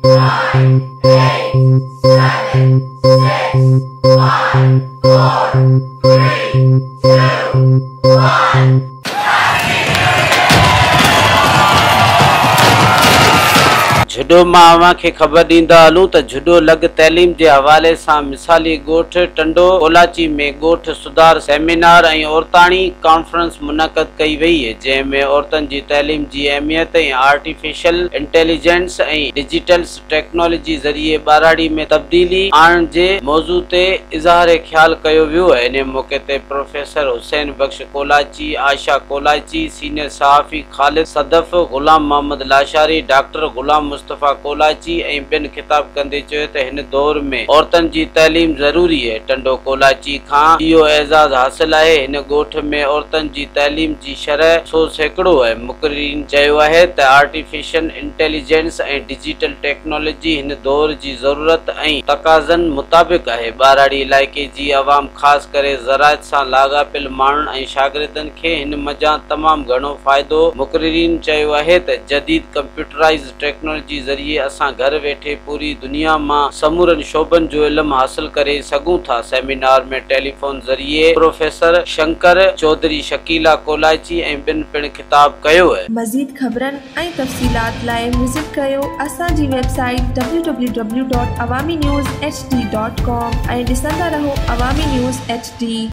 9, 8, 7, 6, 5, 4, 3, 2, 1. जुडो मां अवां खे ख़बर ॾींदा हलूं त जुडो लॻ तैलीम जे हवाले सां मिसाली ॻोठ टंडो कोलाची में ॻोठ सुधार सेमिनार ऐं औरताणी कॉन्फ्रेंस मुनक़द कई वई है, जंहिंमें औरतुनि जी तैलीम जी अहमियत ऐं आर्टिफिशियल इंटेलिजेंस ऐं डिजिटल टेक्नोलॉजी ज़रिए ॿाराड़ी में तब्दीली आणण जे मौज़ू ते इज़हार ख़्याल कयो वियो है। इन मौक़े ते प्रोफेसर हुसैन बख्श कोलाची, आयशा कोलाची, सीनियर सहाफ़ी ख़ालिद सदफ़, ग़ुलाम मोहम्मद लाशारी, डॉक्टर ग़ुलाम मुस्तफ़ा कोलाची ऐं ॿियनि ख़िताब कंदे चयो त हिन दौर में औरतुनि जी तैलीम ज़रूरी है। टंडो कोलाची खां इहो एज़ाज़ हासिल आहे। हिन ॻोठ में औरतुनि जी तैलीम जी शरह 100% है। मुक़र्रिरीन चयो आहे त आर्टिफिशियल इंटेलिजेंस ऐं डिजिटल टेक्नोलॉजी हिन दौर जी ज़रूरत ऐं तक़ाज़नि मुताबिक़ आहे। ॿाराड़ी इलाइक़े जी अवाम ख़ासि करे ज़राअत सां लाॻापियल माण्हुनि ऐं शागिर्दनि खे हिन मज़ा तमामु घणो फ़ाइदो। मुक़र्रिरीन चयो आहे त जदीद कंप्यूटराइज़ टेक्नोलॉजी ज़रिए असां घर वेठे पूरी दुनिया मां समूरनि शोबनि जो इल्मु हासिल करे सघूं था। सेमिनार में टेलीफोन ज़रिए प्रोफेसर शंकर चौधरी, शकीला कोलाची ऐं ॿियनि पिणु ख़िताब कयो है। मज़ीद ख़बरनि ऐं तफ़सीलात लाइ विज़िट कयो असांजी वेबसाइट www.awamiNewsHD.com ऐं ॾिसंदा रहो अवामी न्यूज़ HD।